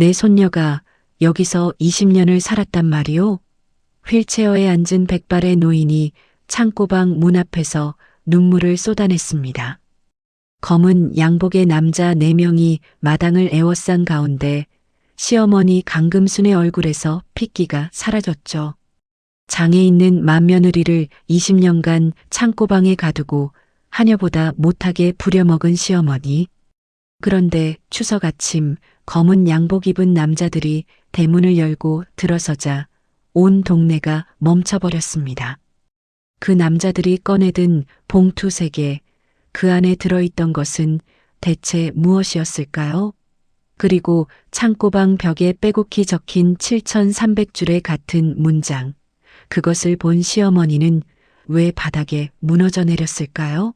내 손녀가 여기서 20년을 살았단 말이오? 휠체어에 앉은 백발의 노인이 창고방 문 앞에서 눈물을 쏟아냈습니다. 검은 양복의 남자 4명이 마당을 에워싼 가운데 시어머니 강금순의 얼굴에서 핏기가 사라졌죠. 장에 있는 맏며느리를 20년간 창고방에 가두고 하녀보다 못하게 부려먹은 시어머니. 그런데 추석 아침 검은 양복 입은 남자들이 대문을 열고 들어서자 온 동네가 멈춰버렸습니다. 그 남자들이 꺼내든 봉투 3개, 그 안에 들어있던 것은 대체 무엇이었을까요? 그리고 창고방 벽에 빼곡히 적힌 7,300줄의 같은 문장. 그것을 본 시어머니는 왜 바닥에 무너져 내렸을까요?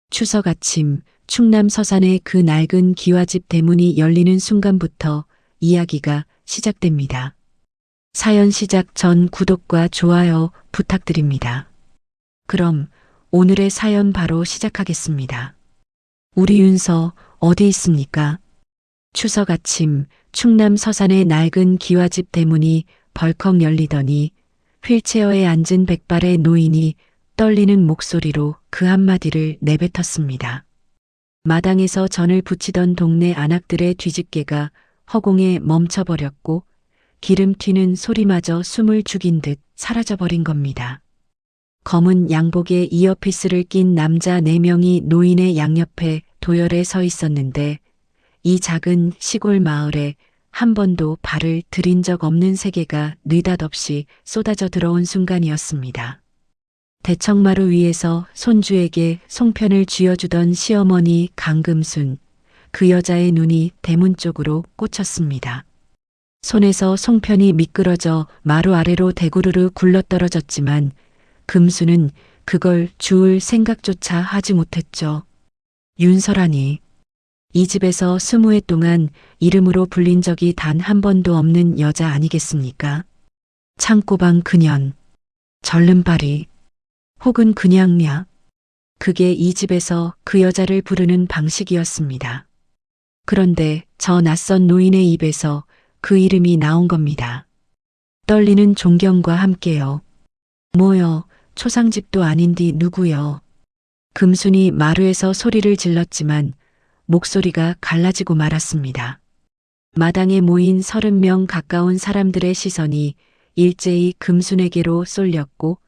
추석 아침 충남 서산의 그 낡은 기와집 대문이 열리는 순간부터 이야기가 시작됩니다. 사연 시작 전 구독과 좋아요 부탁드립니다. 그럼 오늘의 사연 바로 시작하겠습니다. 우리 윤서 어디 있습니까? 추석 아침 충남 서산의 낡은 기와집 대문이 벌컥 열리더니 휠체어에 앉은 백발의 노인이 떨리는 목소리로 그 한마디를 내뱉었습니다. 마당에서 전을 부치던 동네 안악들의 뒤집개가 허공에 멈춰버렸고 기름 튀는 소리마저 숨을 죽인 듯 사라져버린 겁니다. 검은 양복에 이어피스를 낀 남자 4명이 노인의 양옆에 도열에 서 있었는데 이 작은 시골 마을에 한 번도 발을 들인 적 없는 세계가 느닷없이 쏟아져 들어온 순간이었습니다. 대청마루 위에서 손주에게 송편을 쥐어주던 시어머니 강금순, 그 여자의 눈이 대문 쪽으로 꽂혔습니다. 손에서 송편이 미끄러져 마루 아래로 대구르르 굴러떨어졌지만 금순은 그걸 주울 생각조차 하지 못했죠. 윤서라니. 이 집에서 20해 동안 이름으로 불린 적이 단 한 번도 없는 여자 아니겠습니까? 창고방 그년, 절름발이, 혹은 그냥냐. 그게 이 집에서 그 여자를 부르는 방식이었습니다. 그런데 저 낯선 노인의 입에서 그 이름이 나온 겁니다. 떨리는 존경과 함께요. 뭐여, 초상집도 아닌디 누구여. 금순이 마루에서 소리를 질렀지만 목소리가 갈라지고 말았습니다. 마당에 모인 30명 가까운 사람들의 시선이 일제히 금순에게로 쏠렸고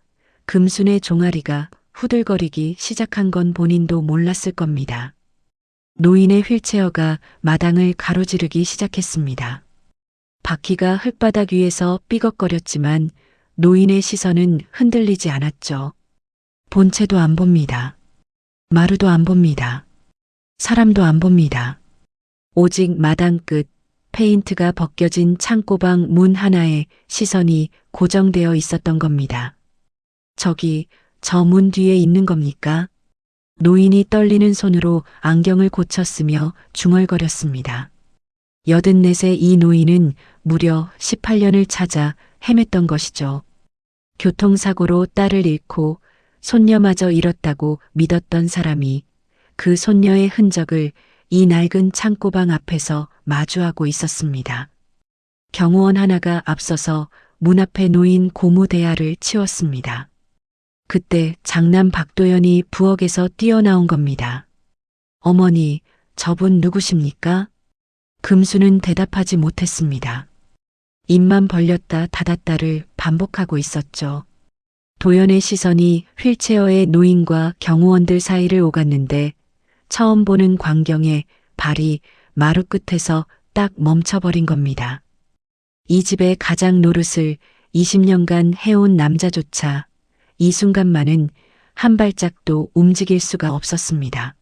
금순의 종아리가 후들거리기 시작한 건 본인도 몰랐을 겁니다. 노인의 휠체어가 마당을 가로지르기 시작했습니다. 바퀴가 흙바닥 위에서 삐걱거렸지만 노인의 시선은 흔들리지 않았죠. 본체도 안 봅니다. 마루도 안 봅니다. 사람도 안 봅니다. 오직 마당 끝 페인트가 벗겨진 창고방 문 하나에 시선이 고정되어 있었던 겁니다. 저기 저 문 뒤에 있는 겁니까? 노인이 떨리는 손으로 안경을 고쳤으며 중얼거렸습니다. 84세 이 노인은 무려 18년을 찾아 헤맸던 것이죠. 교통사고로 딸을 잃고 손녀마저 잃었다고 믿었던 사람이 그 손녀의 흔적을 이 낡은 창고방 앞에서 마주하고 있었습니다. 경호원 하나가 앞서서 문 앞에 놓인 고무 대야를 치웠습니다. 그때 장남 박도연이 부엌에서 뛰어나온 겁니다. 어머니, 저분 누구십니까? 금수는 대답하지 못했습니다. 입만 벌렸다 닫았다를 반복하고 있었죠. 도연의 시선이 휠체어의 노인과 경호원들 사이를 오갔는데 처음 보는 광경에 발이 마루 끝에서 딱 멈춰버린 겁니다. 이 집의 가장 노릇을 20년간 해온 남자조차 이 순간만은 한 발짝도 움직일 수가 없었습니다.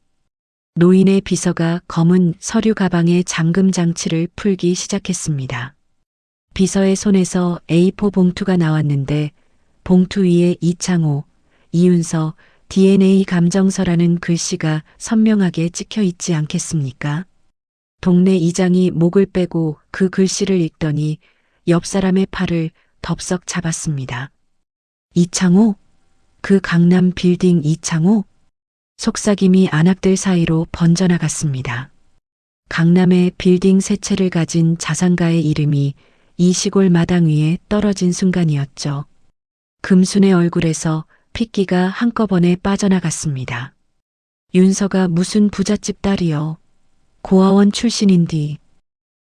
노인의 비서가 검은 서류 가방에 잠금 장치를 풀기 시작했습니다. 비서의 손에서 A4 봉투가 나왔는데 봉투 위에 이창호, 이윤서, DNA 감정서라는 글씨가 선명하게 찍혀 있지 않겠습니까? 동네 이장이 목을 빼고 그 글씨를 읽더니 옆 사람의 팔을 덥석 잡았습니다. 이창호? 그 강남 빌딩 이창호? 속삭임이 안악들 사이로 번져나갔습니다. 강남의 빌딩 세 채를 가진 자산가의 이름이 이 시골 마당 위에 떨어진 순간이었죠. 금순의 얼굴에서 핏기가 한꺼번에 빠져나갔습니다. 윤서가 무슨 부잣집 딸이여. 고아원 출신인디.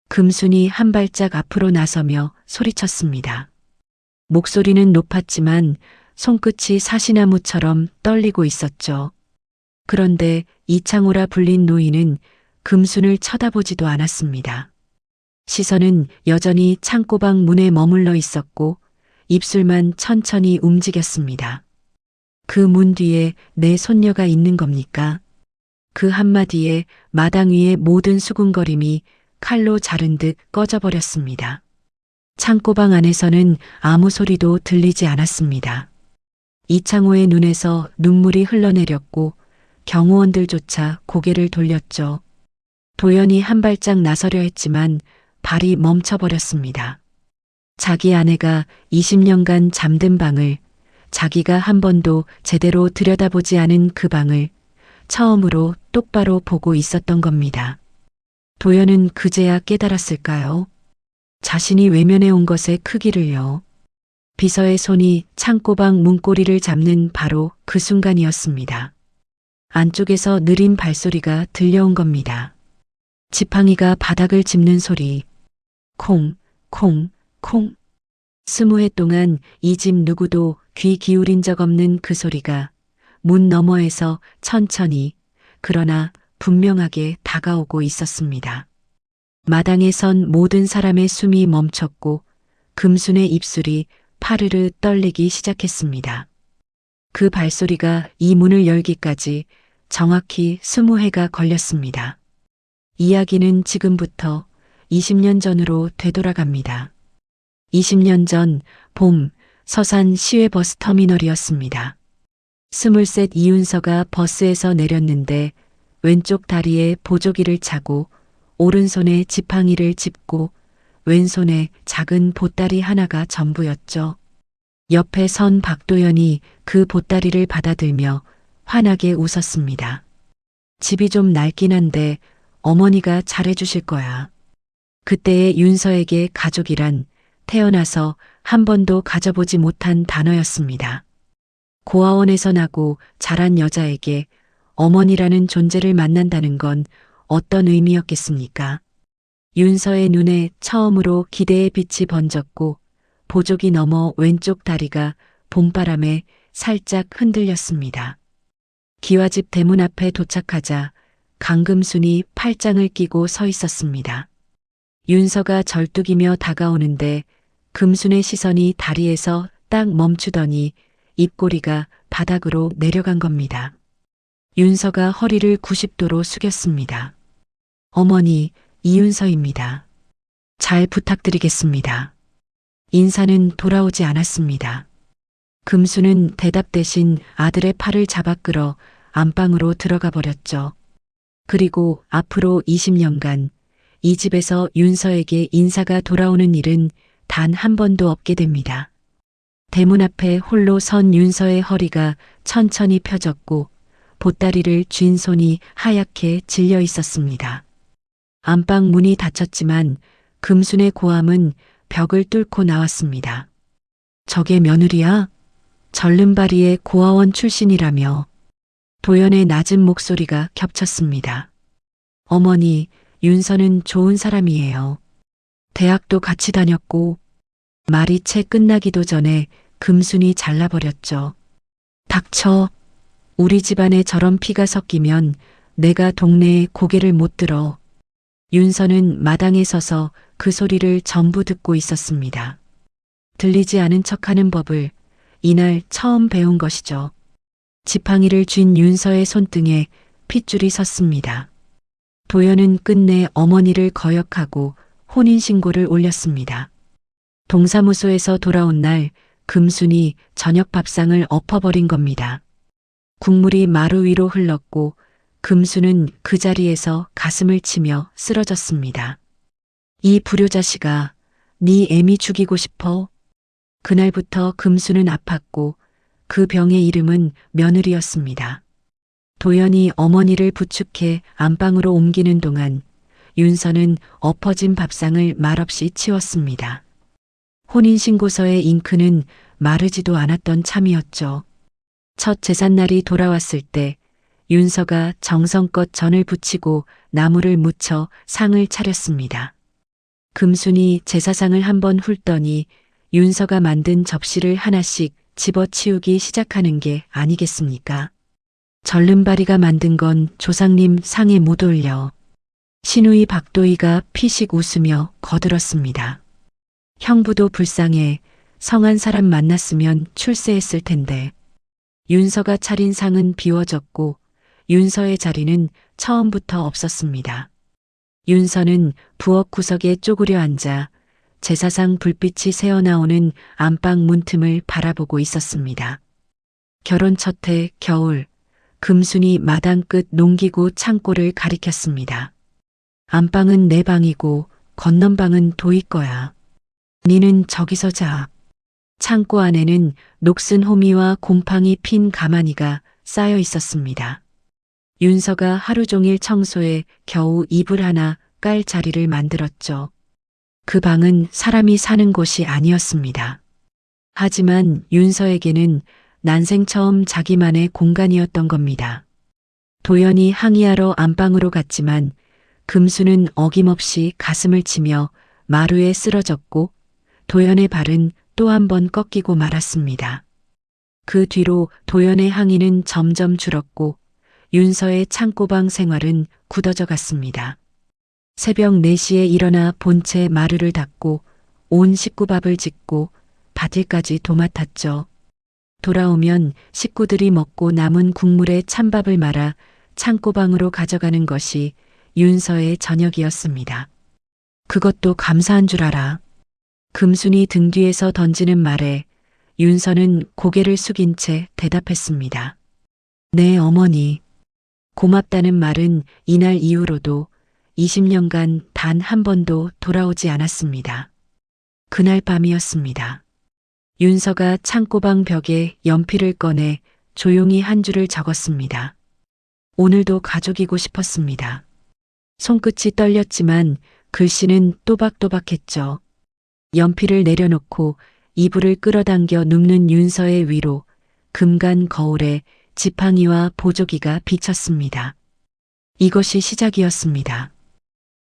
금순이 한 발짝 앞으로 나서며 소리쳤습니다. 목소리는 높았지만 손끝이 사시나무처럼 떨리고 있었죠. 그런데 이창호라 불린 노인은 금순을 쳐다보지도 않았습니다. 시선은 여전히 창고방 문에 머물러 있었고 입술만 천천히 움직였습니다. 그 문 뒤에 내 손녀가 있는 겁니까? 그 한마디에 마당 위의 모든 수군거림이 칼로 자른 듯 꺼져버렸습니다. 창고방 안에서는 아무 소리도 들리지 않았습니다. 이창호의 눈에서 눈물이 흘러내렸고 경호원들조차 고개를 돌렸죠. 도연이 한 발짝 나서려 했지만 발이 멈춰버렸습니다. 자기 아내가 20년간 잠든 방을, 자기가 한 번도 제대로 들여다보지 않은 그 방을 처음으로 똑바로 보고 있었던 겁니다. 도연은 그제야 깨달았을까요? 자신이 외면해 온 것의 크기를요. 비서의 손이 창고방 문고리를 잡는 바로 그 순간이었습니다. 안쪽에서 느린 발소리가 들려온 겁니다. 지팡이가 바닥을 짚는 소리. 콩, 콩, 콩. 20해 동안 이 집 누구도 귀 기울인 적 없는 그 소리가 문 너머에서 천천히 그러나 분명하게 다가오고 있었습니다. 마당에 선 모든 사람의 숨이 멈췄고 금순의 입술이 파르르 떨리기 시작했습니다. 그 발소리가 이 문을 열기까지 정확히 20해가 걸렸습니다. 이야기는 지금부터 20년 전으로 되돌아갑니다. 20년 전 봄 서산 시외버스 터미널이었습니다. 23 이윤서가 버스에서 내렸는데 왼쪽 다리에 보조기를 차고 오른손에 지팡이를 짚고 왼손에 작은 보따리 하나가 전부였죠. 옆에 선 박도연이 그 보따리를 받아들며 환하게 웃었습니다. 집이 좀 낡긴 한데 어머니가 잘해주실 거야. 그때의 윤서에게 가족이란 태어나서 한 번도 가져보지 못한 단어였습니다. 고아원에서 나고 자란 여자에게 어머니라는 존재를 만난다는 건 어떤 의미였겠습니까? 윤서의 눈에 처음으로 기대의 빛이 번졌고 보조기 너머 왼쪽 다리가 봄바람에 살짝 흔들렸습니다. 기와집 대문 앞에 도착하자 강금순이 팔짱을 끼고 서 있었습니다. 윤서가 절뚝이며 다가오는데 금순의 시선이 다리에서 딱 멈추더니 입꼬리가 바닥으로 내려간 겁니다. 윤서가 허리를 90도로 숙였습니다. 어머니, 이윤서입니다. 잘 부탁드리겠습니다. 인사는 돌아오지 않았습니다. 금수는 대답 대신 아들의 팔을 잡아 끌어 안방으로 들어가 버렸죠. 그리고 앞으로 20년간 이 집에서 윤서에게 인사가 돌아오는 일은 단 한 번도 없게 됩니다. 대문 앞에 홀로 선 윤서의 허리가 천천히 펴졌고 보따리를 쥔 손이 하얗게 질려 있었습니다. 안방 문이 닫혔지만 금순의 고함은 벽을 뚫고 나왔습니다. 저게 며느리야? 절름발이의 고아원 출신이라며. 도연의 낮은 목소리가 겹쳤습니다. 어머니, 윤서는 좋은 사람이에요. 대학도 같이 다녔고. 말이 채 끝나기도 전에 금순이 잘라버렸죠. 닥쳐. 우리 집안에 저런 피가 섞이면 내가 동네에 고개를 못 들어. 윤서는 마당에 서서 그 소리를 전부 듣고 있었습니다. 들리지 않은 척하는 법을 이날 처음 배운 것이죠. 지팡이를 쥔 윤서의 손등에 핏줄이 섰습니다. 도연은 끝내 어머니를 거역하고 혼인신고를 올렸습니다. 동사무소에서 돌아온 날 금순이 저녁 밥상을 엎어버린 겁니다. 국물이 마루 위로 흘렀고 금순은 그 자리에서 가슴을 치며 쓰러졌습니다. 이 불효자식아, 네 애미 죽이고 싶어? 그날부터 금순은 아팠고 그 병의 이름은 며느리였습니다. 도연이 어머니를 부축해 안방으로 옮기는 동안 윤서는 엎어진 밥상을 말없이 치웠습니다. 혼인신고서의 잉크는 마르지도 않았던 참이었죠. 첫 제삿날이 돌아왔을 때 윤서가 정성껏 전을 부치고 나무를 묻혀 상을 차렸습니다. 금순이 제사상을 한번 훑더니 윤서가 만든 접시를 하나씩 집어치우기 시작하는 게 아니겠습니까? 절름발이가 만든 건 조상님 상에 못 올려. 시누이 박도희가 피식 웃으며 거들었습니다. 형부도 불쌍해. 성한 사람 만났으면 출세했을 텐데. 윤서가 차린 상은 비워졌고 윤서의 자리는 처음부터 없었습니다. 윤서는 부엌 구석에 쪼그려 앉아 제사상 불빛이 새어나오는 안방 문틈을 바라보고 있었습니다. 결혼 첫해 겨울, 금순이 마당 끝 농기구 창고를 가리켰습니다. 안방은 내 방이고 건넌방은 도희 거야. 니는 저기서 자. 창고 안에는 녹슨 호미와 곰팡이 핀 가마니가 쌓여 있었습니다. 윤서가 하루 종일 청소에 겨우 이불 하나 깔 자리를 만들었죠. 그 방은 사람이 사는 곳이 아니었습니다. 하지만 윤서에게는 난생 처음 자기만의 공간이었던 겁니다. 도연이 항의하러 안방으로 갔지만 금수는 어김없이 가슴을 치며 마루에 쓰러졌고 도연의 발은 또 한 번 꺾이고 말았습니다. 그 뒤로 도연의 항의는 점점 줄었고 윤서의 창고방 생활은 굳어져 갔습니다. 새벽 4시에 일어나 본체 마루를 닦고 온 식구 밥을 짓고 밭일까지 도맡았죠. 돌아오면 식구들이 먹고 남은 국물에 찬밥을 말아 창고방으로 가져가는 것이 윤서의 저녁이었습니다. 그것도 감사한 줄 알아. 금순이 등 뒤에서 던지는 말에 윤서는 고개를 숙인 채 대답했습니다. 네, 어머니. 고맙다는 말은 이날 이후로도 20년간 단 한 번도 돌아오지 않았습니다. 그날 밤이었습니다. 윤서가 창고방 벽에 연필을 꺼내 조용히 한 줄을 적었습니다. 오늘도 가족이고 싶었습니다. 손끝이 떨렸지만 글씨는 또박또박했죠. 연필을 내려놓고 이불을 끌어당겨 눕는 윤서의 위로 금간 거울에 지팡이와 보조기가 비쳤습니다. 이것이 시작이었습니다.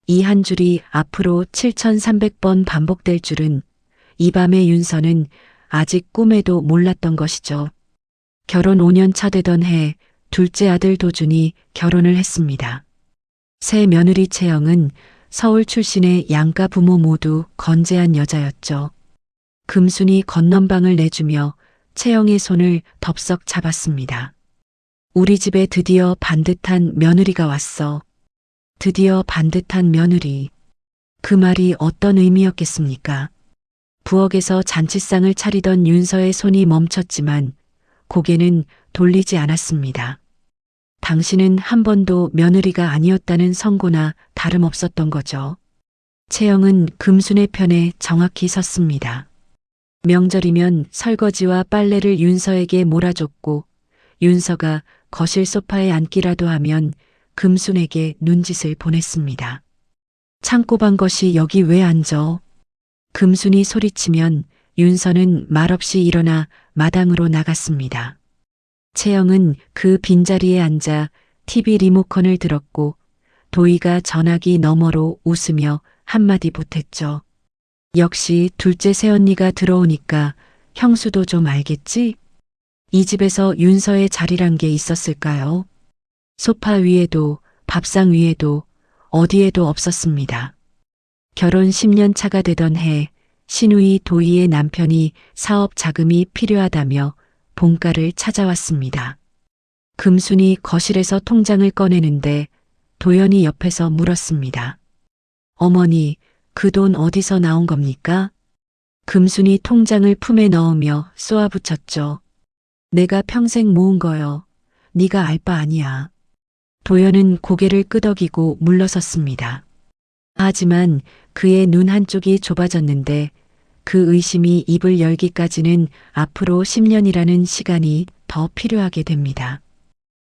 이 한 줄이 앞으로 7,300번 반복될 줄은 이 밤에 윤서는 아직 꿈에도 몰랐던 것이죠. 결혼 5년 차 되던 해 둘째 아들 도준이 결혼을 했습니다. 새 며느리 채영은 서울 출신의 양가 부모 모두 건재한 여자였죠. 금순이 건넌방을 내주며 채영의 손을 덥석 잡았습니다. 우리 집에 드디어 반듯한 며느리가 왔어. 드디어 반듯한 며느리. 그 말이 어떤 의미였겠습니까? 부엌에서 잔치상을 차리던 윤서의 손이 멈췄지만 고개는 돌리지 않았습니다. 당신은 한 번도 며느리가 아니었다는 선고나 다름없었던 거죠. 채영은 금순의 편에 정확히 섰습니다. 명절이면 설거지와 빨래를 윤서에게 몰아줬고 윤서가 거실 소파에 앉기라도 하면 금순에게 눈짓을 보냈습니다. 창고방 것이 여기 왜 앉어? 금순이 소리치면 윤서는 말없이 일어나 마당으로 나갔습니다. 채영은 그 빈자리에 앉아 TV 리모컨을 들었고 도희가 전화기 너머로 웃으며 한마디 보탰죠. 역시 둘째 새언니가 들어오니까 형수도 좀 알겠지? 이 집에서 윤서의 자리란 게 있었을까요? 소파 위에도 밥상 위에도 어디에도 없었습니다. 결혼 10년 차가 되던 해 시누이 도희의 남편이 사업 자금이 필요하다며 본가를 찾아왔습니다. 금순이 거실에서 통장을 꺼내는데 도연이 옆에서 물었습니다. 어머니, 그 돈 어디서 나온 겁니까? 금순이 통장을 품에 넣으며 쏘아붙였죠. 내가 평생 모은 거요. 네가 알 바 아니야. 도연은 고개를 끄덕이고 물러섰습니다. 하지만 그의 눈 한쪽이 좁아졌는데 그 의심이 입을 열기까지는 앞으로 10년이라는 시간이 더 필요하게 됩니다.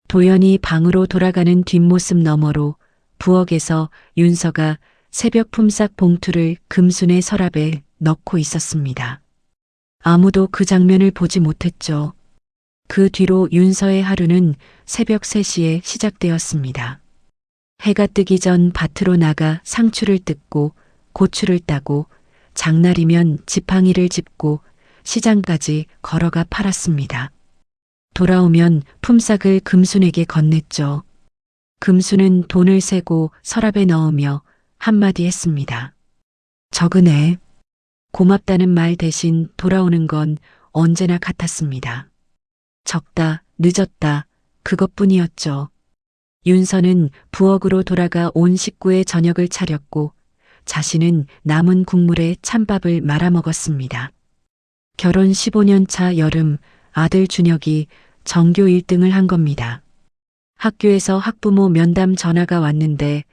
도연이 방으로 돌아가는 뒷모습 너머로 부엌에서 윤서가 새벽 품삯 봉투를 금순의 서랍에 넣고 있었습니다. 아무도 그 장면을 보지 못했죠. 그 뒤로 윤서의 하루는 새벽 3시에 시작되었습니다. 해가 뜨기 전 밭으로 나가 상추를 뜯고 고추를 따고 장날이면 지팡이를 짚고 시장까지 걸어가 팔았습니다. 돌아오면 품삯을 금순에게 건넸죠. 금순은 돈을 세고 서랍에 넣으며 한마디 했습니다. 적으네. 고맙다는 말 대신 돌아오는 건 언제나 같았습니다. 적다, 늦었다, 그것뿐이었죠. 윤서는 부엌으로 돌아가 온 식구의 저녁을 차렸고 자신은 남은 국물에 찬밥을 말아 먹었습니다. 결혼 15년 차 여름 아들 준혁이 전교 1등을 한 겁니다. 학교에서 학부모 면담 전화가 왔는데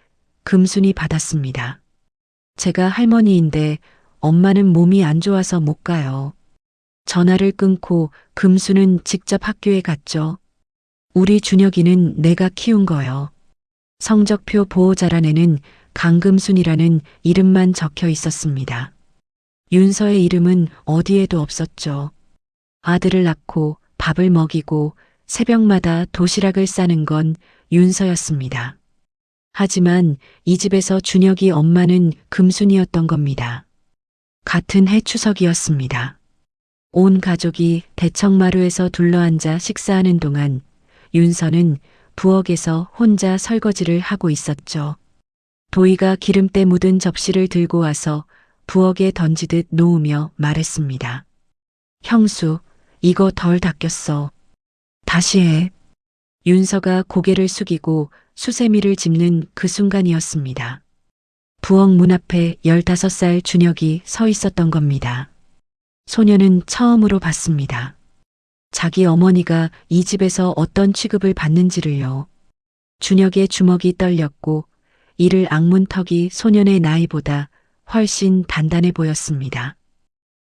금순이 받았습니다. 제가 할머니인데 엄마는 몸이 안 좋아서 못 가요. 전화를 끊고 금순은 직접 학교에 갔죠. 우리 준혁이는 내가 키운 거요. 성적표 보호자란에는 강금순이라는 이름만 적혀 있었습니다. 윤서의 이름은 어디에도 없었죠. 아들을 낳고 밥을 먹이고 새벽마다 도시락을 싸는 건 윤서였습니다. 하지만 이 집에서 준혁이 엄마는 금순이었던 겁니다. 같은 해 추석이었습니다. 온 가족이 대청마루에서 둘러앉아 식사하는 동안 윤서는 부엌에서 혼자 설거지를 하고 있었죠. 도희가 기름때 묻은 접시를 들고 와서 부엌에 던지듯 놓으며 말했습니다. 형수, 이거 덜 닦였어. 다시 해. 윤서가 고개를 숙이고 수세미를 짚는 그 순간이었습니다. 부엌 문 앞에 15살 준혁이 서 있었던 겁니다. 소녀는 처음으로 봤습니다. 자기 어머니가 이 집에서 어떤 취급을 받는지를요. 준혁의 주먹이 떨렸고 이를 악문 턱이 소년의 나이보다 훨씬 단단해 보였습니다.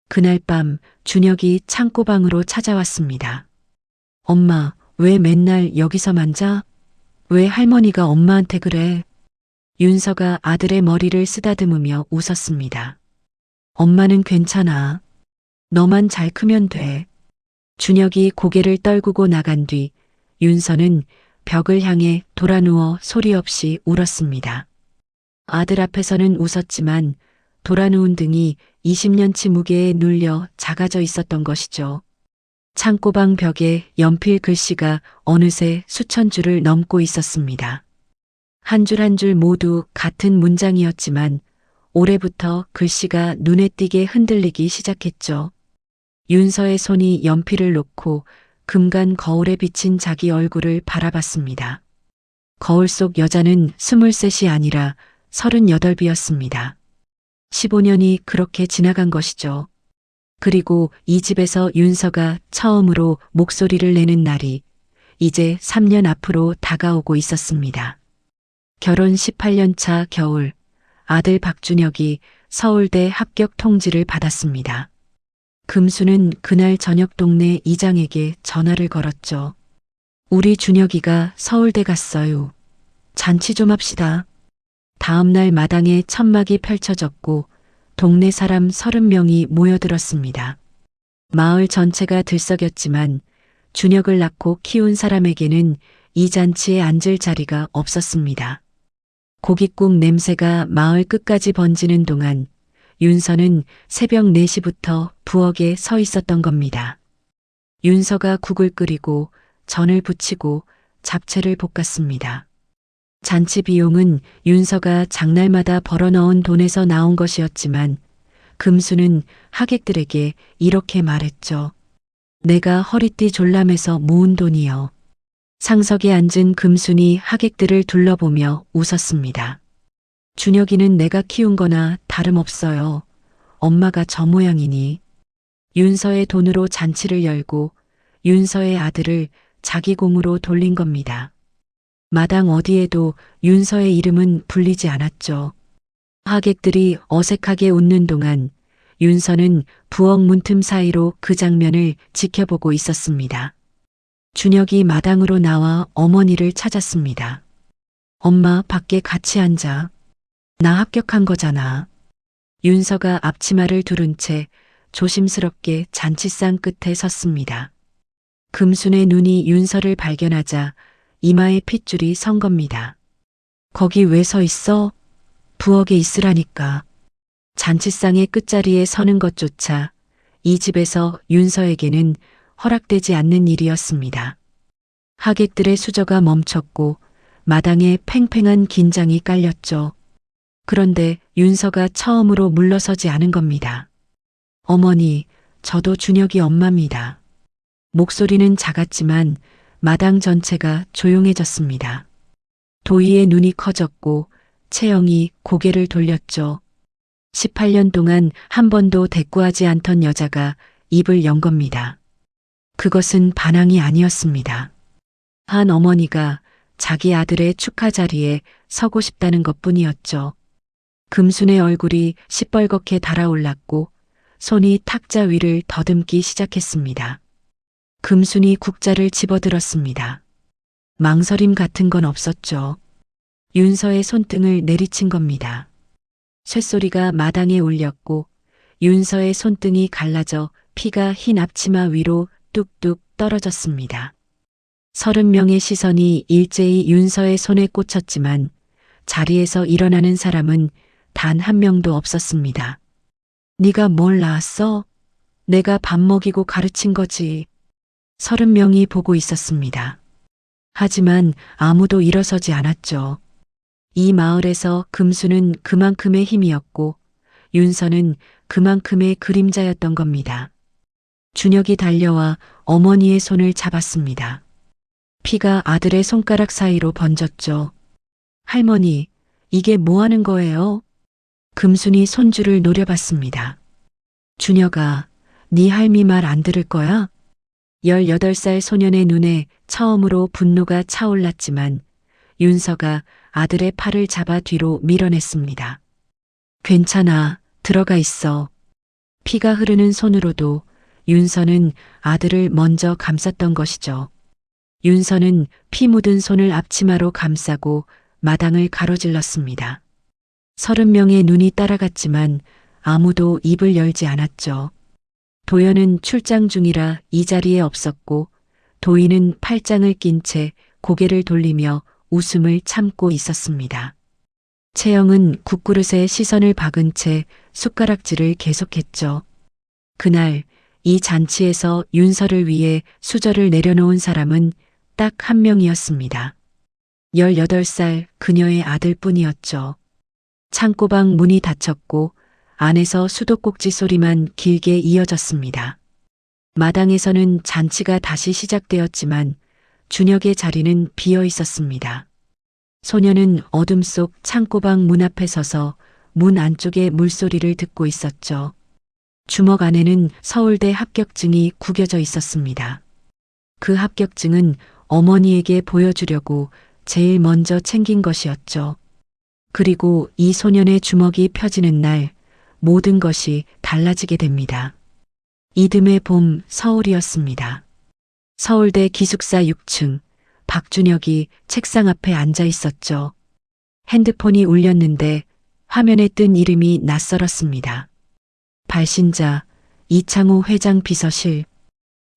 그날 밤 준혁이 창고방으로 찾아왔습니다. 엄마, 왜 맨날 여기서 만져? 왜 할머니가 엄마한테 그래? 윤서가 아들의 머리를 쓰다듬으며 웃었습니다. 엄마는 괜찮아. 너만 잘 크면 돼. 준혁이 고개를 떨구고 나간 뒤 윤서는 벽을 향해 돌아누워 소리 없이 울었습니다. 아들 앞에서는 웃었지만 돌아누운 등이 20년치 무게에 눌려 작아져 있었던 것이죠. 창고방 벽에 연필 글씨가 어느새 수천 줄을 넘고 있었습니다. 한 줄 한 줄 모두 같은 문장이었지만 올해부터 글씨가 눈에 띄게 흔들리기 시작했죠. 윤서의 손이 연필을 놓고 금간 거울에 비친 자기 얼굴을 바라봤습니다. 거울 속 여자는 23이 아니라 38이었습니다. 15년이 그렇게 지나간 것이죠. 그리고 이 집에서 윤서가 처음으로 목소리를 내는 날이 이제 3년 앞으로 다가오고 있었습니다. 결혼 18년 차 겨울, 아들 박준혁이 서울대 합격 통지를 받았습니다. 금수는 그날 저녁 동네 이장에게 전화를 걸었죠. 우리 준혁이가 서울대 갔어요. 잔치 좀 합시다. 다음 날 마당에 천막이 펼쳐졌고 동네 사람 30명이 모여들었습니다. 마을 전체가 들썩였지만 준혁을 낳고 키운 사람에게는 이 잔치에 앉을 자리가 없었습니다. 고깃국 냄새가 마을 끝까지 번지는 동안 윤서는 새벽 4시부터 부엌에 서 있었던 겁니다. 윤서가 국을 끓이고 전을 부치고 잡채를 볶았습니다. 잔치 비용은 윤서가 장날마다 벌어넣은 돈에서 나온 것이었지만 금수는 하객들에게 이렇게 말했죠. 내가 허리띠 졸라매서 모은 돈이요. 상석에 앉은 금순이 하객들을 둘러보며 웃었습니다. 준혁이는 내가 키운 거나 다름없어요. 엄마가 저 모양이니. 윤서의 돈으로 잔치를 열고 윤서의 아들을 자기 공으로 돌린 겁니다. 마당 어디에도 윤서의 이름은 불리지 않았죠. 하객들이 어색하게 웃는 동안 윤서는 부엌 문틈 사이로 그 장면을 지켜보고 있었습니다. 준혁이 마당으로 나와 어머니를 찾았습니다. 엄마 밖에 같이 앉아. 나 합격한 거잖아. 윤서가 앞치마를 두른 채 조심스럽게 잔치상 끝에 섰습니다. 금순의 눈이 윤서를 발견하자 이마에 핏줄이 선 겁니다. 거기 왜 서 있어? 부엌에 있으라니까. 잔치상의 끝자리에 서는 것조차 이 집에서 윤서에게는 허락되지 않는 일이었습니다. 하객들의 수저가 멈췄고 마당에 팽팽한 긴장이 깔렸죠. 그런데 윤서가 처음으로 물러서지 않은 겁니다. 어머니, 저도 준혁이 엄마입니다. 목소리는 작았지만 마당 전체가 조용해졌습니다. 도희의 눈이 커졌고 채영이 고개를 돌렸죠. 18년 동안 한 번도 대꾸하지 않던 여자가 입을 연 겁니다. 그것은 반항이 아니었습니다. 한 어머니가 자기 아들의 축하 자리에 서고 싶다는 것뿐이었죠. 금순의 얼굴이 시뻘겋게 달아올랐고 손이 탁자 위를 더듬기 시작했습니다. 금순이 국자를 집어들었습니다. 망설임 같은 건 없었죠. 윤서의 손등을 내리친 겁니다. 쇳소리가 마당에 울렸고 윤서의 손등이 갈라져 피가 흰 앞치마 위로 뚝뚝 떨어졌습니다. 30명의 시선이 일제히 윤서의 손에 꽂혔지만 자리에서 일어나는 사람은 단 한 명도 없었습니다. 네가 뭘 낳았어? 내가 밥 먹이고 가르친 거지. 30명이 보고 있었습니다. 하지만 아무도 일어서지 않았죠. 이 마을에서 금수는 그만큼의 힘이었고 윤서는 그만큼의 그림자였던 겁니다. 준혁이 달려와 어머니의 손을 잡았습니다. 피가 아들의 손가락 사이로 번졌죠. 할머니, 이게 뭐 하는 거예요? 금순이 손줄을 노려봤습니다. 준혁아, 네 할미 말 안 들을 거야? 18살 소년의 눈에 처음으로 분노가 차올랐지만 윤서가 아들의 팔을 잡아 뒤로 밀어냈습니다. 괜찮아, 들어가 있어. 피가 흐르는 손으로도 윤서는 아들을 먼저 감쌌던 것이죠. 윤서는 피 묻은 손을 앞치마로 감싸고 마당을 가로질렀습니다. 30명의 눈이 따라갔지만 아무도 입을 열지 않았죠. 도연은 출장 중이라 이 자리에 없었고 도희는 팔짱을 낀 채 고개를 돌리며 웃음을 참고 있었습니다. 채영은 국그릇에 시선을 박은 채 숟가락질을 계속했죠. 그날 이 잔치에서 윤서를 위해 수저를 내려놓은 사람은 딱 한 명이었습니다. 18살 그녀의 아들뿐이었죠. 창고방 문이 닫혔고 안에서 수도꼭지 소리만 길게 이어졌습니다. 마당에서는 잔치가 다시 시작되었지만 준혁의 자리는 비어 있었습니다. 소녀는 어둠 속 창고방 문 앞에 서서 문 안쪽의 물소리를 듣고 있었죠. 주먹 안에는 서울대 합격증이 구겨져 있었습니다. 그 합격증은 어머니에게 보여주려고 제일 먼저 챙긴 것이었죠. 그리고 이 소년의 주먹이 펴지는 날 모든 것이 달라지게 됩니다. 이듬해 봄 서울이었습니다. 서울대 기숙사 6층 박준혁이 책상 앞에 앉아 있었죠. 핸드폰이 울렸는데 화면에 뜬 이름이 낯설었습니다. 발신자 이창호 회장 비서실.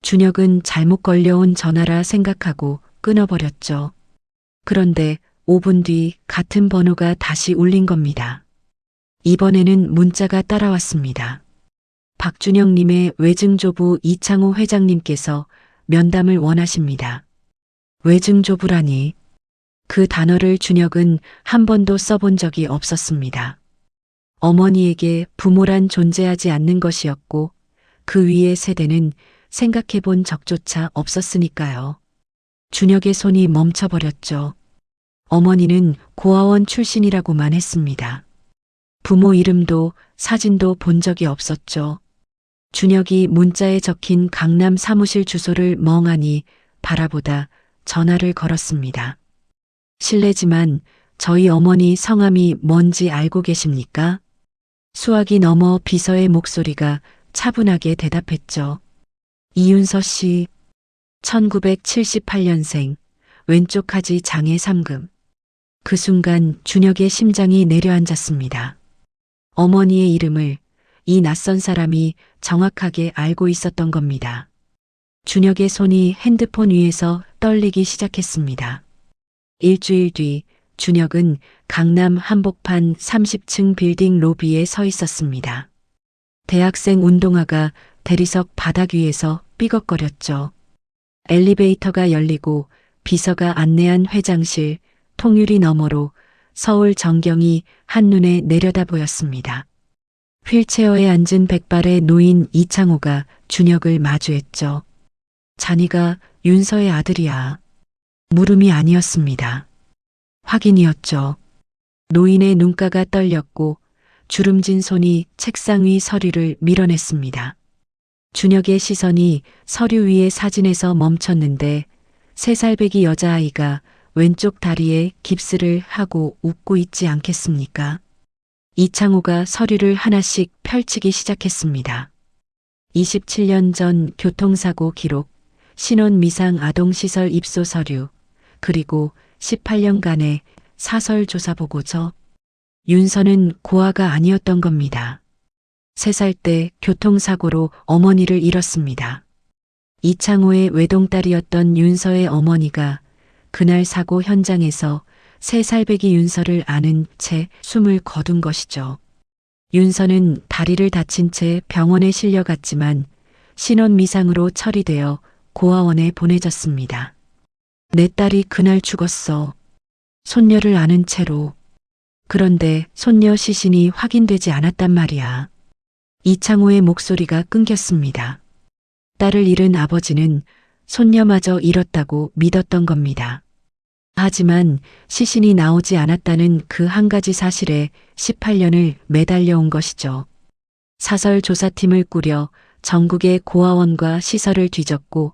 준혁은 잘못 걸려온 전화라 생각하고 끊어버렸죠. 그런데 5분 뒤 같은 번호가 다시 울린 겁니다. 이번에는 문자가 따라왔습니다. 박준혁님의 외증조부 이창호 회장님께서 면담을 원하십니다. 외증조부라니. 그 단어를 준혁은 한 번도 써본 적이 없었습니다. 어머니에게 부모란 존재하지 않는 것이었고 그 위의 세대는 생각해 본 적조차 없었으니까요. 준혁의 손이 멈춰버렸죠. 어머니는 고아원 출신이라고만 했습니다. 부모 이름도 사진도 본 적이 없었죠. 준혁이 문자에 적힌 강남 사무실 주소를 멍하니 바라보다 전화를 걸었습니다. 실례지만 저희 어머니 성함이 뭔지 알고 계십니까? 수화기 너머 비서의 목소리가 차분하게 대답했죠. 이윤서 씨, 1978년생, 왼쪽 하지 장애 3금. 그 순간 준혁의 심장이 내려앉았습니다. 어머니의 이름을 이 낯선 사람이 정확하게 알고 있었던 겁니다. 준혁의 손이 핸드폰 위에서 떨리기 시작했습니다. 일주일 뒤 준혁은 강남 한복판 30층 빌딩 로비에 서 있었습니다. 대학생 운동화가 대리석 바닥 위에서 삐걱거렸죠. 엘리베이터가 열리고 비서가 안내한 회장실 통유리 너머로 서울 전경이 한눈에 내려다 보였습니다. 휠체어에 앉은 백발의 노인 이창호가 준혁을 마주했죠. 자네가 윤서의 아들이야. 물음이 아니었습니다. 확인이었죠. 노인의 눈가가 떨렸고 주름진 손이 책상 위 서류를 밀어냈습니다. 준혁의 시선이 서류 위의 사진에서 멈췄는데 3살배기 여자아이가 왼쪽 다리에 깁스를 하고 웃고 있지 않겠습니까? 이창호가 서류를 하나씩 펼치기 시작했습니다. 27년 전 교통사고 기록, 신원 미상 아동시설 입소 서류, 그리고 18년간의 사설 조사 보고서. 윤서는 고아가 아니었던 겁니다. 3살 때 교통사고로 어머니를 잃었습니다. 이창호의 외동딸이었던 윤서의 어머니가 그날 사고 현장에서 3살배기 윤서를 안은 채 숨을 거둔 것이죠. 윤서는 다리를 다친 채 병원에 실려갔지만 신원 미상으로 처리되어 고아원에 보내졌습니다. 내 딸이 그날 죽었어. 손녀를 안은 채로. 그런데 손녀 시신이 확인되지 않았단 말이야. 이창호의 목소리가 끊겼습니다. 딸을 잃은 아버지는 손녀마저 잃었다고 믿었던 겁니다. 하지만 시신이 나오지 않았다는 그 한 가지 사실에 18년을 매달려온 것이죠. 사설 조사팀을 꾸려 전국의 고아원과 시설을 뒤졌고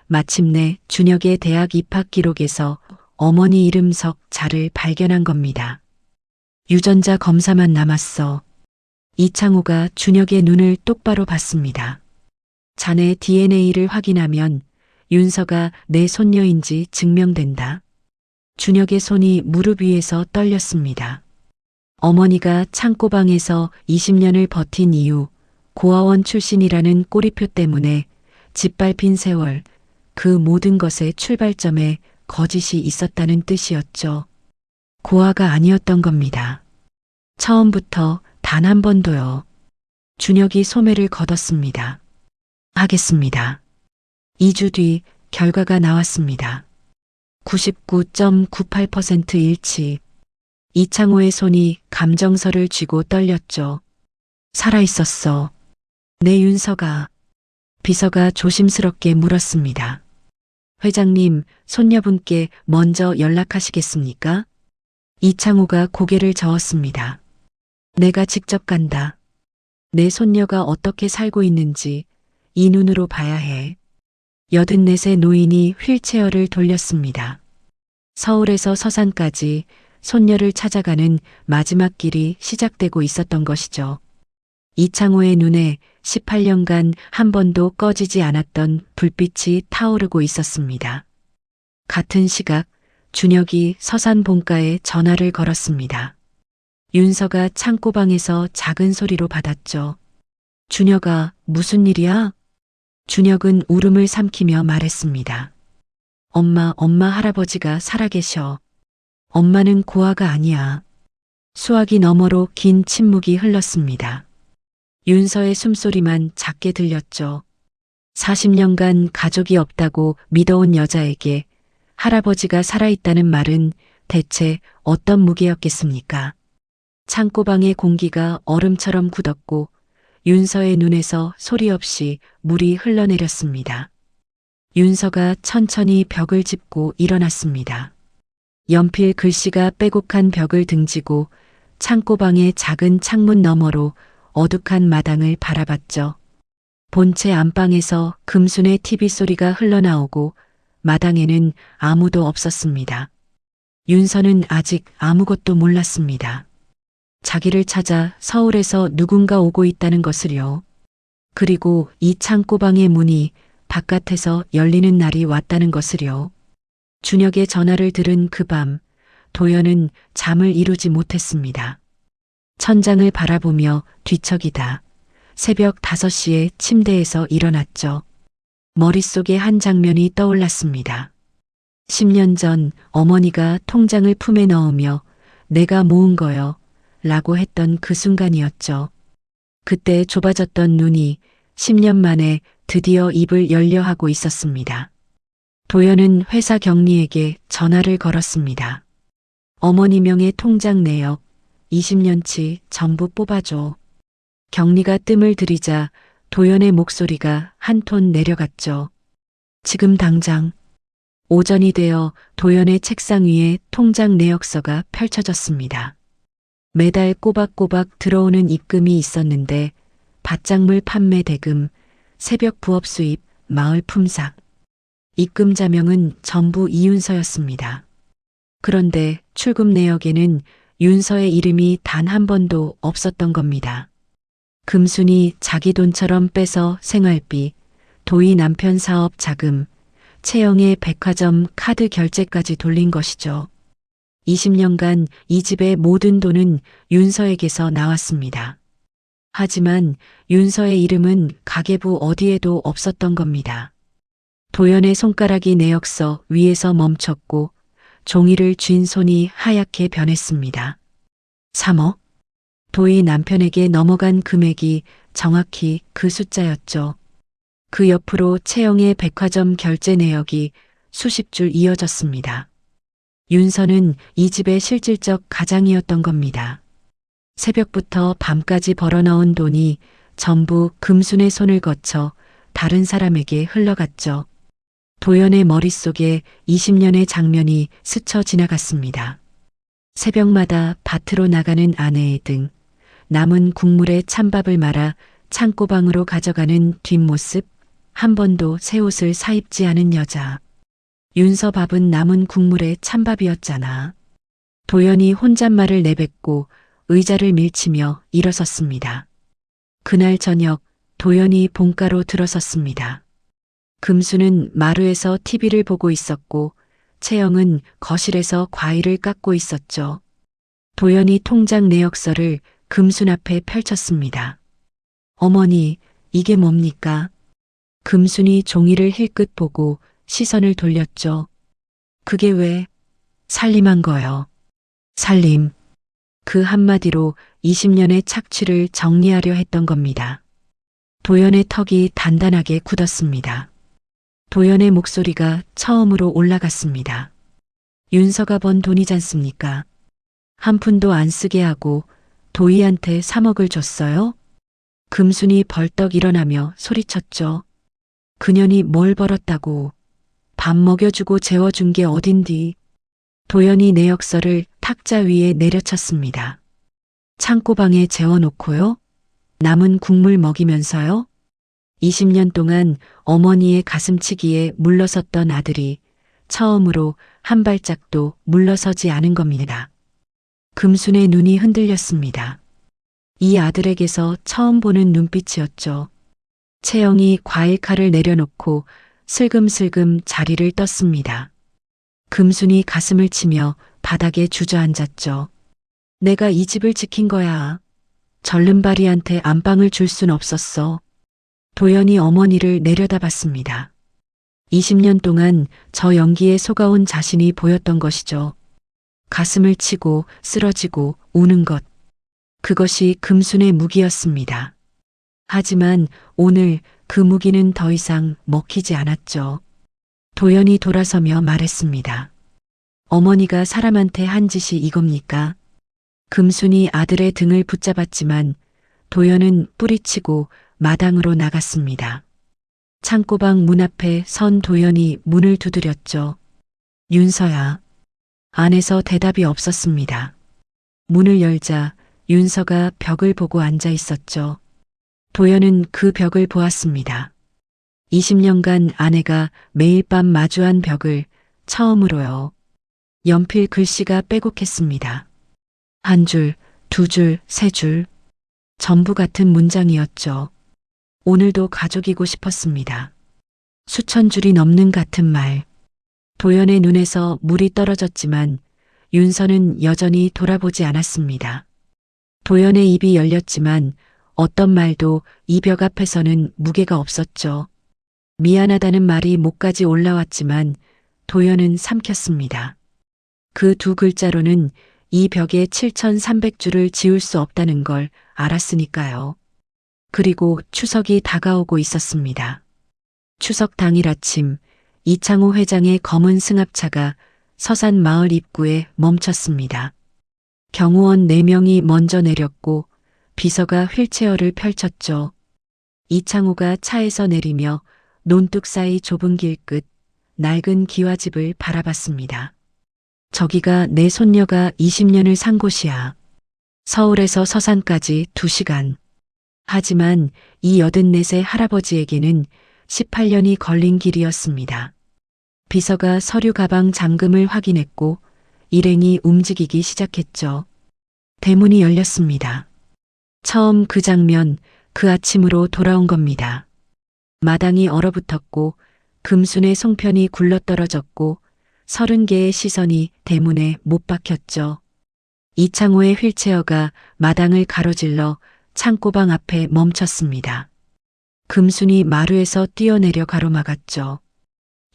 마침내 준혁의 대학 입학 기록에서 어머니 이름 석 자를 발견한 겁니다. 유전자 검사만 남았어. 이창호가 준혁의 눈을 똑바로 봤습니다. 자네 DNA를 확인하면 윤서가 내 손녀인지 증명된다. 준혁의 손이 무릎 위에서 떨렸습니다. 어머니가 창고방에서 20년을 버틴 이유, 고아원 출신이라는 꼬리표 때문에 짓밟힌 세월, 그 모든 것의 출발점에 거짓이 있었다는 뜻이었죠. 고아가 아니었던 겁니다. 처음부터 단 한 번도요. 준혁이 소매를 걷었습니다. 하겠습니다. 2주 뒤 결과가 나왔습니다. 99.98% 일치. 이창호의 손이 감정서를 쥐고 떨렸죠. 살아있었어. 내 윤서가. 비서가 조심스럽게 물었습니다. 회장님, 손녀분께 먼저 연락하시겠습니까? 이창호가 고개를 저었습니다. 내가 직접 간다. 내 손녀가 어떻게 살고 있는지 이 눈으로 봐야 해. 84세 노인이 휠체어를 돌렸습니다. 서울에서 서산까지 손녀를 찾아가는 마지막 길이 시작되고 있었던 것이죠. 이창호의 눈에 18년간 한 번도 꺼지지 않았던 불빛이 타오르고 있었습니다. 같은 시각 준혁이 서산 본가에 전화를 걸었습니다. 윤서가 창고방에서 작은 소리로 받았죠. 준혁아, 무슨 일이야? 준혁은 울음을 삼키며 말했습니다. 엄마 할아버지가 살아계셔. 엄마는 고아가 아니야. 수화기 너머로 긴 침묵이 흘렀습니다. 윤서의 숨소리만 작게 들렸죠. 40년간 가족이 없다고 믿어온 여자에게 할아버지가 살아있다는 말은 대체 어떤 무게였겠습니까? 창고방의 공기가 얼음처럼 굳었고 윤서의 눈에서 소리 없이 물이 흘러내렸습니다. 윤서가 천천히 벽을 짚고 일어났습니다. 연필 글씨가 빼곡한 벽을 등지고 창고방의 작은 창문 너머로 어둑한 마당을 바라봤죠. 본체 안방에서 금순의 TV 소리가 흘러나오고 마당에는 아무도 없었습니다. 윤서는 아직 아무것도 몰랐습니다. 자기를 찾아 서울에서 누군가 오고 있다는 것을요. 그리고 이 창고방의 문이 바깥에서 열리는 날이 왔다는 것을요. 준혁의 전화를 들은 그 밤, 도연은 잠을 이루지 못했습니다. 천장을 바라보며 뒤척이다 새벽 5시에 침대에서 일어났죠. 머릿속에 한 장면이 떠올랐습니다. 10년 전 어머니가 통장을 품에 넣으며 내가 모은 거요 라고 했던 그 순간이었죠. 그때 좁아졌던 눈이 10년 만에 드디어 입을 열려 하고 있었습니다. 도연은 회사 경리에게 전화를 걸었습니다. 어머니 명의 통장 내역 20년치 전부 뽑아줘. 경리가 뜸을 들이자 도연의 목소리가 한 톤 내려갔죠. 지금 당장. 오전이 되어 도연의 책상 위에 통장 내역서가 펼쳐졌습니다. 매달 꼬박꼬박 들어오는 입금이 있었는데 밭작물 판매 대금, 새벽 부업 수입, 마을 품삯. 입금 자명은 전부 이윤서였습니다. 그런데 출금 내역에는 윤서의 이름이 단 한 번도 없었던 겁니다. 금순이 자기 돈처럼 빼서 생활비, 도희 남편 사업 자금, 채영의 백화점 카드 결제까지 돌린 것이죠. 20년간 이 집의 모든 돈은 윤서에게서 나왔습니다. 하지만 윤서의 이름은 가계부 어디에도 없었던 겁니다. 도연의 손가락이 내역서 위에서 멈췄고 종이를 쥔 손이 하얗게 변했습니다. 3억? 도희 남편에게 넘어간 금액이 정확히 그 숫자였죠. 그 옆으로 채영의 백화점 결제 내역이 수십 줄 이어졌습니다. 윤서는 이 집의 실질적 가장이었던 겁니다. 새벽부터 밤까지 벌어넣은 돈이 전부 금순의 손을 거쳐 다른 사람에게 흘러갔죠. 도연의 머릿속에 20년의 장면이 스쳐 지나갔습니다. 새벽마다 밭으로 나가는 아내의 등, 남은 국물에 찬밥을 말아 창고방으로 가져가는 뒷모습, 한 번도 새 옷을 사입지 않은 여자. 윤서 밥은 남은 국물에 찬밥이었잖아. 도연이 혼잣말을 내뱉고 의자를 밀치며 일어섰습니다. 그날 저녁 도연이 본가로 들어섰습니다. 금수는 마루에서 TV를 보고 있었고 채영은 거실에서 과일을 깎고 있었죠. 도연이 통장 내역서를 금순 앞에 펼쳤습니다. 어머니, 이게 뭡니까? 금순이 종이를 힐끗 보고 시선을 돌렸죠. 그게 왜? 살림한 거요. 살림. 그 한마디로 20년의 착취를 정리하려 했던 겁니다. 도연의 턱이 단단하게 굳었습니다. 도연의 목소리가 처음으로 올라갔습니다. 윤서가 번 돈이잖습니까? 한 푼도 안 쓰게 하고 도희한테 3억을 줬어요? 금순이 벌떡 일어나며 소리쳤죠. 그년이 뭘 벌었다고. 밥 먹여주고 재워준 게 어딘디. 도연이 내역서를 탁자 위에 내려쳤습니다. 창고방에 재워놓고요? 남은 국물 먹이면서요? 20년 동안 어머니의 가슴치기에 물러섰던 아들이 처음으로 한 발짝도 물러서지 않은 겁니다. 금순의 눈이 흔들렸습니다. 이 아들에게서 처음 보는 눈빛이었죠. 채영이 과일칼을 내려놓고 슬금슬금 자리를 떴습니다. 금순이 가슴을 치며 바닥에 주저앉았죠. 내가 이 집을 지킨 거야. 절름발이한테 안방을 줄 순 없었어. 도연이 어머니를 내려다봤습니다. 20년 동안 저 연기에 속아온 자신이 보였던 것이죠. 가슴을 치고 쓰러지고 우는 것. 그것이 금순의 무기였습니다. 하지만 오늘 그 무기는 더 이상 먹히지 않았죠. 도연이 돌아서며 말했습니다. 어머니가 사람한테 한 짓이 이겁니까? 금순이 아들의 등을 붙잡았지만 도연은 뿌리치고 마당으로 나갔습니다. 창고방 문 앞에 선 도연이 문을 두드렸죠. 윤서야. 안에서 대답이 없었습니다. 문을 열자 윤서가 벽을 보고 앉아 있었죠. 도연은 그 벽을 보았습니다. 20년간 아내가 매일 밤 마주한 벽을 처음으로요. 연필 글씨가 빼곡했습니다. 한 줄, 두 줄, 세 줄. 전부 같은 문장이었죠. 오늘도 가족이고 싶었습니다. 수천 줄이 넘는 같은 말. 도연의 눈에서 물이 떨어졌지만 윤서는 여전히 돌아보지 않았습니다. 도연의 입이 열렸지만 어떤 말도 이 벽 앞에서는 무게가 없었죠. 미안하다는 말이 목까지 올라왔지만 도연은 삼켰습니다. 그 두 글자로는 이 벽에 7,300줄을 지울 수 없다는 걸 알았으니까요. 그리고 추석이 다가오고 있었습니다. 추석 당일 아침 이창호 회장의 검은 승합차가 서산 마을 입구에 멈췄습니다. 경호원 4명이 먼저 내렸고 비서가 휠체어를 펼쳤죠. 이창호가 차에서 내리며 논뚝 사이 좁은 길 끝 낡은 기와집을 바라봤습니다. 저기가 내 손녀가 20년을 산 곳이야. 서울에서 서산까지 2시간. 하지만 이 84세 할아버지에게는 18년이 걸린 길이었습니다. 비서가 서류 가방 잠금을 확인했고 일행이 움직이기 시작했죠. 대문이 열렸습니다. 처음 그 장면, 그 아침으로 돌아온 겁니다. 마당이 얼어붙었고 금순의 송편이 굴러떨어졌고 30개의 시선이 대문에 못 박혔죠. 이창호의 휠체어가 마당을 가로질러 창고방 앞에 멈췄습니다. 금순이 마루에서 뛰어내려 가로막았죠.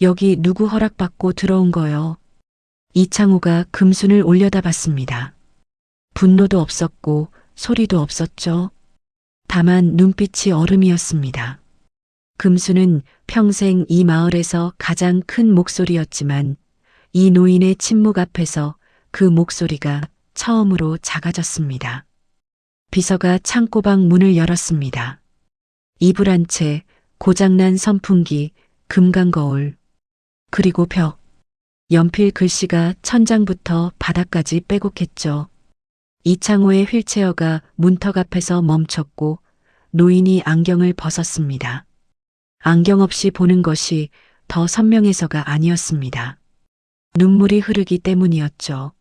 여기 누구 허락받고 들어온 거요? 이창호가 금순을 올려다봤습니다. 분노도 없었고 소리도 없었죠. 다만 눈빛이 얼음이었습니다. 금순은 평생 이 마을에서 가장 큰 목소리였지만 이 노인의 침묵 앞에서 그 목소리가 처음으로 작아졌습니다. 비서가 창고방 문을 열었습니다. 이불 한 채, 고장난 선풍기, 금강거울, 그리고 벽, 연필 글씨가 천장부터 바닥까지 빼곡했죠. 이창호의 휠체어가 문턱 앞에서 멈췄고 노인이 안경을 벗었습니다. 안경 없이 보는 것이 더 선명해서가 아니었습니다. 눈물이 흐르기 때문이었죠.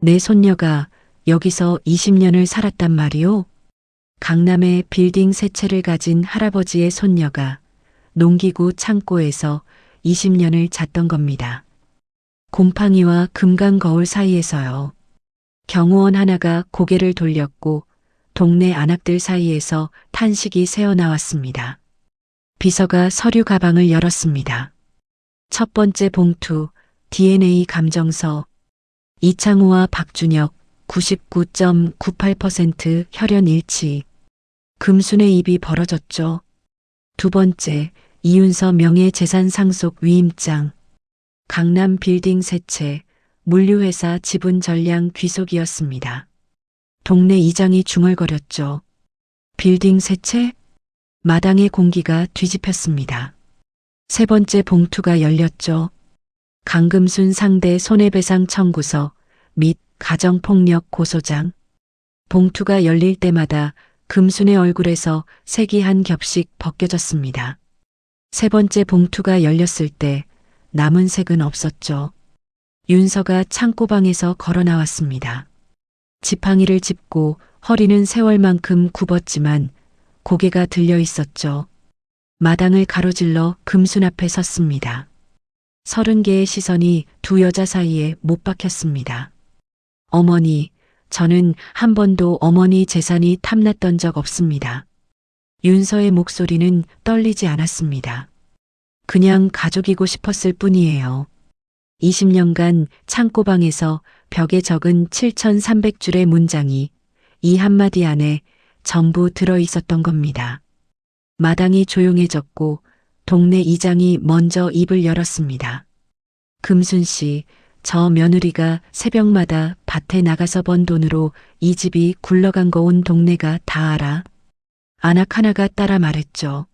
내 손녀가 여기서 20년을 살았단 말이오? 강남의 빌딩 3채를 가진 할아버지의 손녀가 농기구 창고에서 20년을 잤던 겁니다. 곰팡이와 금강 거울 사이에서요. 경호원 하나가 고개를 돌렸고 동네 안악들 사이에서 탄식이 새어나왔습니다. 비서가 서류 가방을 열었습니다. 첫 번째 봉투, DNA 감정서, 이창호와 박준혁 99.98% 혈연 일치. 금순의 입이 벌어졌죠. 두 번째, 이윤서 명예재산 상속 위임장. 강남 빌딩 3채, 물류회사 지분 전량 귀속이었습니다. 동네 이장이 중얼거렸죠. 빌딩 3채? 마당의 공기가 뒤집혔습니다. 세 번째 봉투가 열렸죠. 강금순 상대 손해배상 청구서 및 가정폭력 고소장. 봉투가 열릴 때마다 금순의 얼굴에서 색이 한 겹씩 벗겨졌습니다. 세 번째 봉투가 열렸을 때 남은 색은 없었죠. 윤서가 창고방에서 걸어 나왔습니다. 지팡이를 짚고 허리는 세월만큼 굽었지만 고개가 들려 있었죠. 마당을 가로질러 금순 앞에 섰습니다. 30개의 시선이 두 여자 사이에 못 박혔습니다. 어머니, 저는 한 번도 어머니 재산이 탐났던 적 없습니다. 윤서의 목소리는 떨리지 않았습니다. 그냥 가족이고 싶었을 뿐이에요. 20년간 창고방에서 벽에 적은 7,300줄의 문장이 이 한마디 안에 전부 들어 있었던 겁니다. 마당이 조용해졌고 동네 이장이 먼저 입을 열었습니다. 금순 씨, 저 며느리가 새벽마다 밭에 나가서 번 돈으로 이 집이 굴러간 거 온 동네가 다 알아. 안악 하나가 따라 말했죠.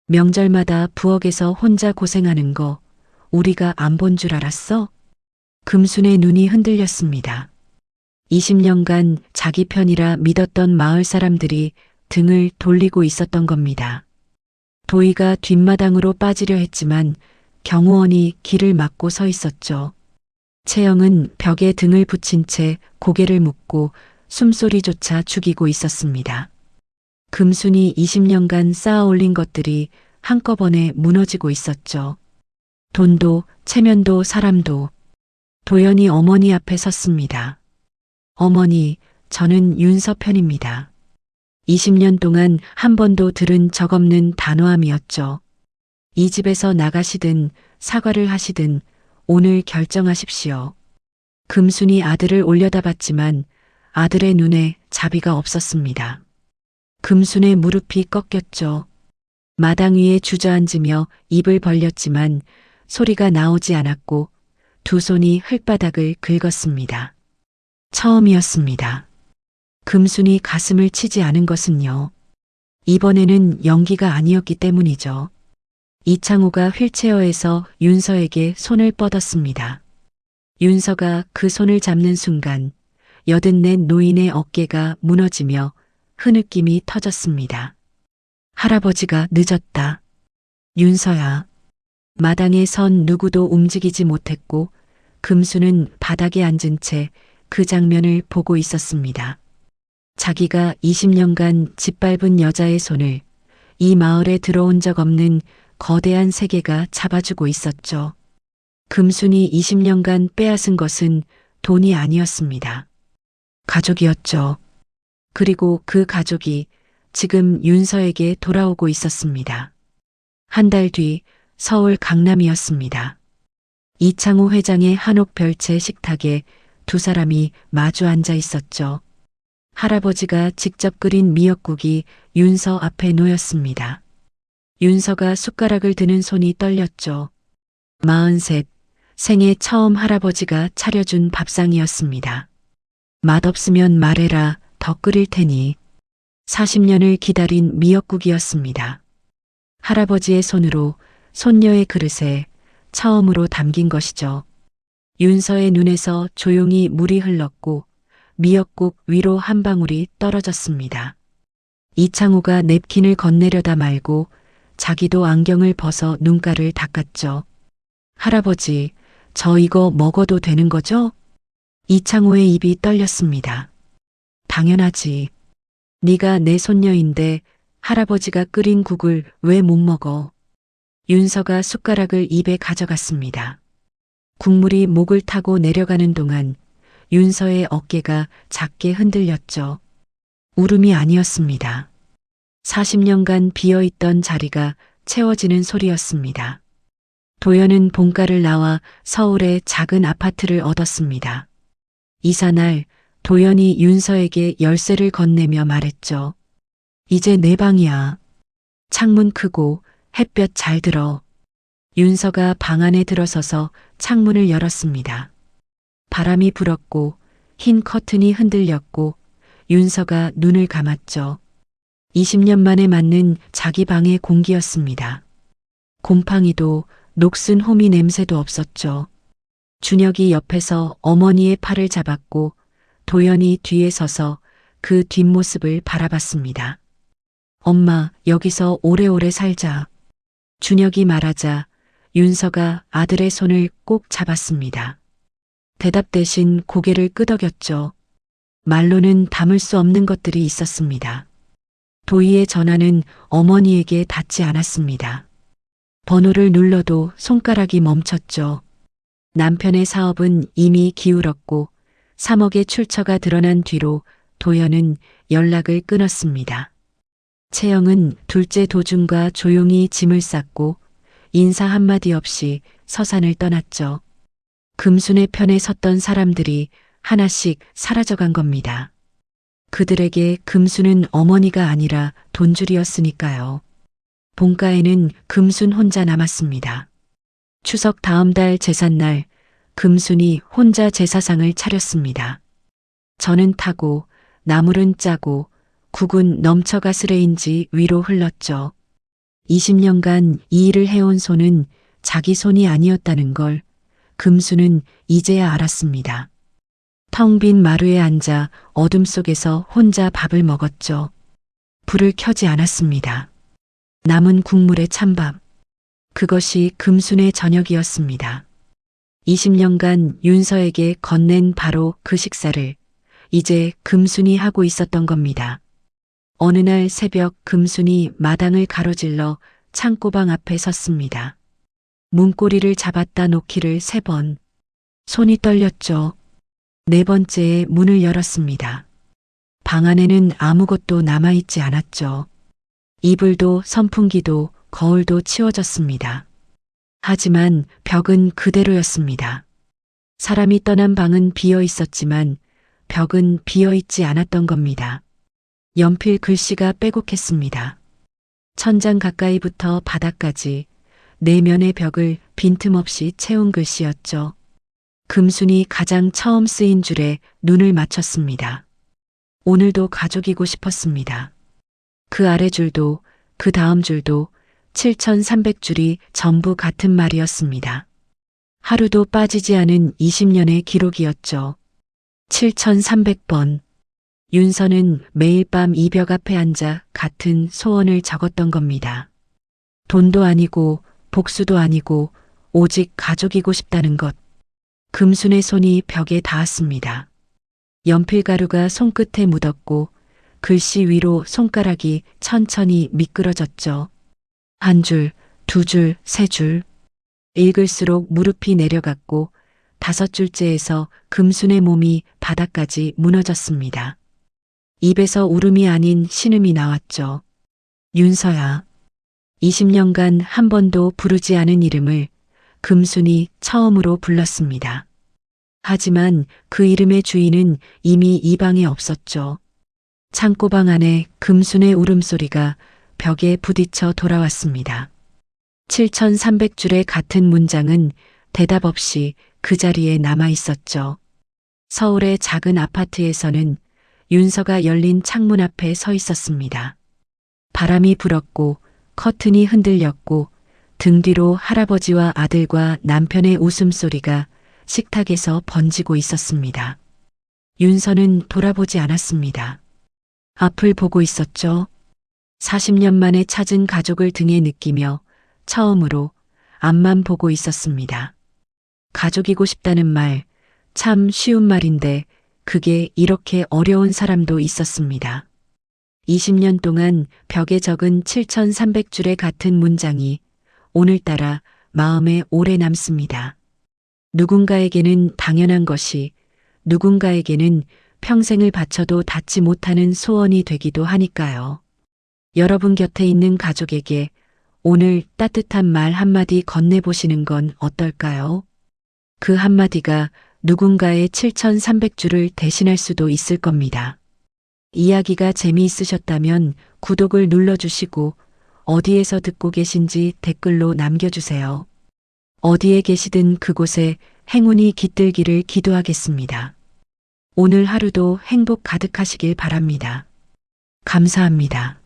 명절마다 부엌에서 혼자 고생하는 거 우리가 안 본 줄 알았어? 금순의 눈이 흔들렸습니다. 20년간 자기 편이라 믿었던 마을 사람들이 등을 돌리고 있었던 겁니다. 도희가 뒷마당으로 빠지려 했지만 경호원이 길을 막고 서 있었죠. 채영은 벽에 등을 붙인 채 고개를 묻고 숨소리조차 죽이고 있었습니다. 금순이 20년간 쌓아 올린 것들이 한꺼번에 무너지고 있었죠. 돈도, 체면도, 사람도. 도연이 어머니 앞에 섰습니다. 어머니, 저는 윤서 편입니다. 20년 동안 한 번도 들은 적 없는 단호함이었죠. 이 집에서 나가시든 사과를 하시든 오늘 결정하십시오. 금순이 아들을 올려다봤지만 아들의 눈에 자비가 없었습니다. 금순의 무릎이 꺾였죠. 마당 위에 주저앉으며 입을 벌렸지만 소리가 나오지 않았고 두 손이 흙바닥을 긁었습니다. 처음이었습니다. 금순이 가슴을 치지 않은 것은요. 이번에는 연기가 아니었기 때문이죠. 이창호가 휠체어에서 윤서에게 손을 뻗었습니다. 윤서가 그 손을 잡는 순간 여든낸 노인의 어깨가 무너지며 흐느낌이 터졌습니다. 할아버지가 늦었다. 윤서야. 마당에 선 누구도 움직이지 못했고 금수는 바닥에 앉은 채 그 장면을 보고 있었습니다. 자기가 20년간 짓밟은 여자의 손을 이 마을에 들어온 적 없는 거대한 세계가 잡아주고 있었죠. 금순이 20년간 빼앗은 것은 돈이 아니었습니다. 가족이었죠. 그리고 그 가족이 지금 윤서에게 돌아오고 있었습니다. 한 달 뒤 서울 강남이었습니다. 이창호 회장의 한옥 별채 식탁에 두 사람이 마주 앉아 있었죠. 할아버지가 직접 끓인 미역국이 윤서 앞에 놓였습니다. 윤서가 숟가락을 드는 손이 떨렸죠. 43, 생애 처음 할아버지가 차려준 밥상이었습니다. 맛없으면 말해라, 더 끓일 테니. 40년을 기다린 미역국이었습니다. 할아버지의 손으로 손녀의 그릇에 처음으로 담긴 것이죠. 윤서의 눈에서 조용히 물이 흘렀고 미역국 위로 한 방울이 떨어졌습니다. 이창호가 냅킨을 건네려다 말고 자기도 안경을 벗어 눈가를 닦았죠. 할아버지, 저 이거 먹어도 되는 거죠? 이창호의 입이 떨렸습니다. 당연하지. 네가 내 손녀인데 할아버지가 끓인 국을 왜 못 먹어? 윤서가 숟가락을 입에 가져갔습니다. 국물이 목을 타고 내려가는 동안 윤서의 어깨가 작게 흔들렸죠. 울음이 아니었습니다. 40년간 비어있던 자리가 채워지는 소리였습니다. 도연은 본가를 나와 서울의 작은 아파트를 얻었습니다. 이사날 도연이 윤서에게 열쇠를 건네며 말했죠. 이제 내 방이야. 창문 크고 햇볕 잘 들어. 윤서가 방 안에 들어서서 창문을 열었습니다. 바람이 불었고 흰 커튼이 흔들렸고 윤서가 눈을 감았죠. 20년 만에 맞는 자기 방의 공기였습니다. 곰팡이도 녹슨 호미 냄새도 없었죠. 준혁이 옆에서 어머니의 팔을 잡았고 도연이 뒤에 서서 그 뒷모습을 바라봤습니다. 엄마, 여기서 오래오래 살자. 준혁이 말하자 윤서가 아들의 손을 꼭 잡았습니다. 대답 대신 고개를 끄덕였죠. 말로는 담을 수 없는 것들이 있었습니다. 도희의 전화는 어머니에게 닿지 않았습니다. 번호를 눌러도 손가락이 멈췄죠. 남편의 사업은 이미 기울었고 3억의 출처가 드러난 뒤로 도연은 연락을 끊었습니다. 채영은 둘째 도준과 조용히 짐을 쌌고 인사 한마디 없이 서산을 떠났죠. 금순의 편에 섰던 사람들이 하나씩 사라져간 겁니다. 그들에게 금순은 어머니가 아니라 돈줄이었으니까요. 본가에는 금순 혼자 남았습니다. 추석 다음 달 제삿날 금순이 혼자 제사상을 차렸습니다. 전은 타고 나물은 짜고 국은 넘쳐가스레인지 위로 흘렀죠. 20년간 이 일을 해온 손은 자기 손이 아니었다는 걸 금수는 이제야 알았습니다. 텅 빈 마루에 앉아 어둠 속에서 혼자 밥을 먹었죠. 불을 켜지 않았습니다. 남은 국물에 찬밥. 그것이 금순의 저녁이었습니다. 20년간 윤서에게 건넨 바로 그 식사를 이제 금순이 하고 있었던 겁니다. 어느 날 새벽 금순이 마당을 가로질러 창고방 앞에 섰습니다. 문고리를 잡았다 놓기를 3번. 손이 떨렸죠. 네 번째에 문을 열었습니다. 방 안에는 아무것도 남아있지 않았죠. 이불도 선풍기도 거울도 치워졌습니다. 하지만 벽은 그대로였습니다. 사람이 떠난 방은 비어 있었지만 벽은 비어 있지 않았던 겁니다. 연필 글씨가 빼곡했습니다. 천장 가까이부터 바닥까지 내면의 벽을 빈틈없이 채운 글씨였죠. 금순이 가장 처음 쓰인 줄에 눈을 맞췄습니다. 오늘도 가족이고 싶었습니다. 그 아래 줄도 그 다음 줄도 7,300줄이 전부 같은 말이었습니다. 하루도 빠지지 않은 20년의 기록이었죠. 7,300번. 윤서는 매일 밤 이 벽 앞에 앉아 같은 소원을 적었던 겁니다. 돈도 아니고 복수도 아니고 오직 가족이고 싶다는 것. 금순의 손이 벽에 닿았습니다. 연필가루가 손끝에 묻었고 글씨 위로 손가락이 천천히 미끄러졌죠. 한 줄, 두 줄, 세 줄. 읽을수록 무릎이 내려갔고 다섯 줄째에서 금순의 몸이 바닥까지 무너졌습니다. 입에서 울음이 아닌 신음이 나왔죠. 윤서야. 20년간 한 번도 부르지 않은 이름을 금순이 처음으로 불렀습니다. 하지만 그 이름의 주인은 이미 이 방에 없었죠. 창고방 안에 금순의 울음소리가 벽에 부딪혀 돌아왔습니다. 7,300줄의 같은 문장은 대답 없이 그 자리에 남아 있었죠. 서울의 작은 아파트에서는 윤서가 열린 창문 앞에 서 있었습니다. 바람이 불었고 커튼이 흔들렸고 등 뒤로 할아버지와 아들과 남편의 웃음소리가 식탁에서 번지고 있었습니다. 윤서는 돌아보지 않았습니다. 앞을 보고 있었죠. 40년 만에 찾은 가족을 등에 느끼며 처음으로 앞만 보고 있었습니다. 가족이고 싶다는 말, 참 쉬운 말인데 그게 이렇게 어려운 사람도 있었습니다. 20년 동안 벽에 적은 7,300줄의 같은 문장이 오늘따라 마음에 오래 남습니다. 누군가에게는 당연한 것이 누군가에게는 평생을 바쳐도 닿지 못하는 소원이 되기도 하니까요. 여러분 곁에 있는 가족에게 오늘 따뜻한 말 한마디 건네보시는 건 어떨까요? 그 한마디가 누군가의 7,300줄을 대신할 수도 있을 겁니다. 이야기가 재미있으셨다면 구독을 눌러주시고 어디에서 듣고 계신지 댓글로 남겨주세요. 어디에 계시든 그곳에 행운이 깃들기를 기도하겠습니다. 오늘 하루도 행복 가득하시길 바랍니다. 감사합니다.